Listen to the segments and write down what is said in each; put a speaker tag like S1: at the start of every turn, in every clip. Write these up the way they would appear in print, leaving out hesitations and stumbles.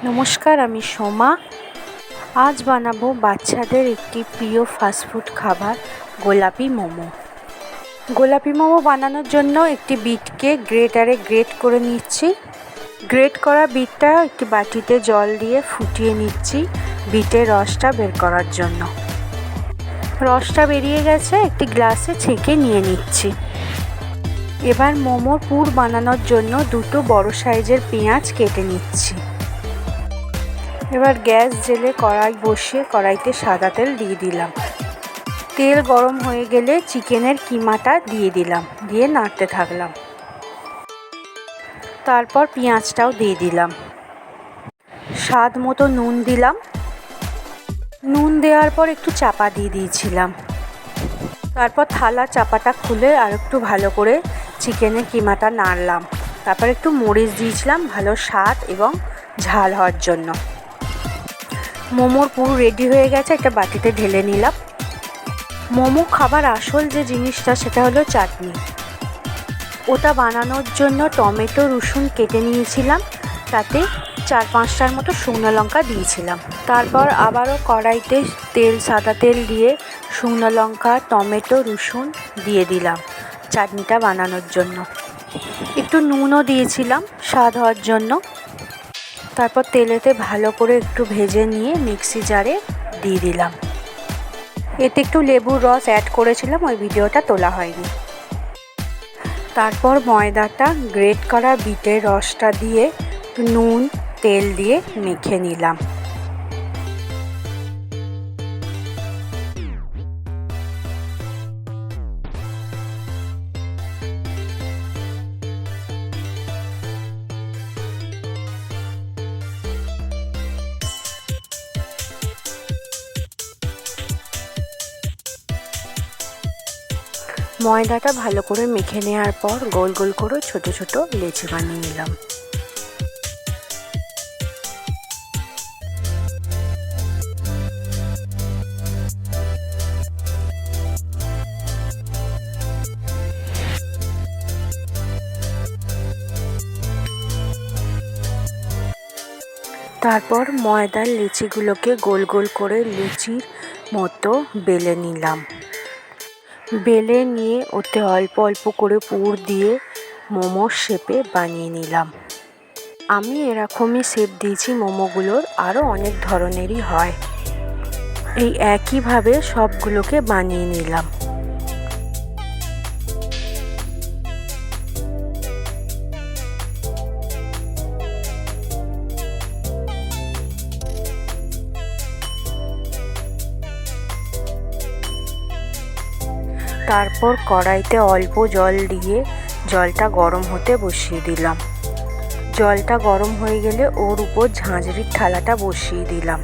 S1: নমস্কার, আমি সোমা। আজ বানাবো বাচ্চাদের একটি প্রিয় ফাস্টফুড খাবার গোলাপি মোমো। গোলাপি মোমো বানানোর জন্য একটি বিটকে গ্রেটারে গ্রেট করে নিচ্ছি। গ্রেট করা বিটটা একটি বাটিতে জল দিয়ে ফুটিয়ে নিচ্ছি বিটের রসটা বের করার জন্য। রসটা বেরিয়ে গেছে, একটি গ্লাসে ছেঁকে নিয়ে নিচ্ছি। এবার মোমোর পুর বানানোর জন্য দুটো বড় সাইজের পেঁয়াজ কেটে নিচ্ছি। এবার গ্যাস জেলে কড়াই বসিয়ে কড়াইতে সাদা তেল দিয়ে দিলাম। তেল গরম হয়ে গেলে চিকেনের কিমাটা দিয়ে দিলাম, দিয়ে নাড়তে থাকলাম। তারপর পেঁয়াজটাও দিয়ে দিলাম। স্বাদ মতো নুন দিলাম। নুন দেওয়ার পর একটু চাপা দিয়ে দিয়েছিলাম। তারপর থালা চাপাটা খুলে আর একটু ভালো করে চিকেনের কিমাটা নাড়লাম। তারপর একটু মরিচ দিয়েছিলাম ভালো স্বাদ এবং ঝাল হওয়ার জন্য। মোমোর পুর রেডি হয়ে গেছে, একটা বাটিতে ঢেলে নিলাম। মোমো খাবার আসল যে জিনিসটা সেটা হলো চাটনি। ওটা বানানোর জন্য টমেটো রসুন কেটে নিয়েছিলাম, তাতে 4-5টার মতো শুকনো লঙ্কা দিয়েছিলাম। তারপর আবারও কড়াইতে সাদা তেল দিয়ে শুকনো লঙ্কা টমেটো রসুন দিয়ে দিলাম চাটনিটা বানানোর জন্য। একটু নুনও দিয়েছিলাম স্বাদ হওয়ার জন্য। তারপর তেলেতে ভালো করে একটু ভেজে নিয়ে মিক্সি জারে দিয়ে দিলাম। এতে একটু লেবুর রস অ্যাড করেছিলাম, ওই ভিডিওটা তোলা হয়নি। তারপর ময়দাটা গ্রেট করা বিটের রসটা দিয়ে নুন তেল দিয়ে মেখে নিলাম। ময়দাটা ভালো করে মেখে নেওয়ার পর গোল গোল করে ছোট ছোট লেচি বানিয়ে নিলাম। তারপর ময়দার লিচিগুলোকে গোল গোল করে লুচির মতো বেলে নিলাম। বেলে নিয়ে ওতে অল্প অল্প করে পুর দিয়ে মোমোর শেপে বানিয়ে নিলাম। আমি এরকমই শেপ দিয়েছি মোমোগুলোর, আরও অনেক ধরনেরই হয়। এই একইভাবে সবগুলোকে বানিয়ে নিলাম। তারপর কড়াইতে অল্প জল দিয়ে জলটা গরম হতে বসিয়ে দিলাম। জলটা গরম হয়ে গেলে ওর উপর ঝাঁঝরির থালাটা বসিয়ে দিলাম।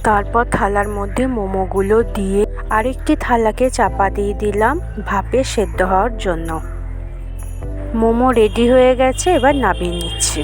S1: তারপর থালার মধ্যে মোমোগুলো দিয়ে আরেকটি থালাকে চাপা দিয়ে দিলাম ভাপে সেদ্ধ হওয়ার জন্য। মোমো রেডি হয়ে গেছে, এবার নামিয়ে নিচ্ছি।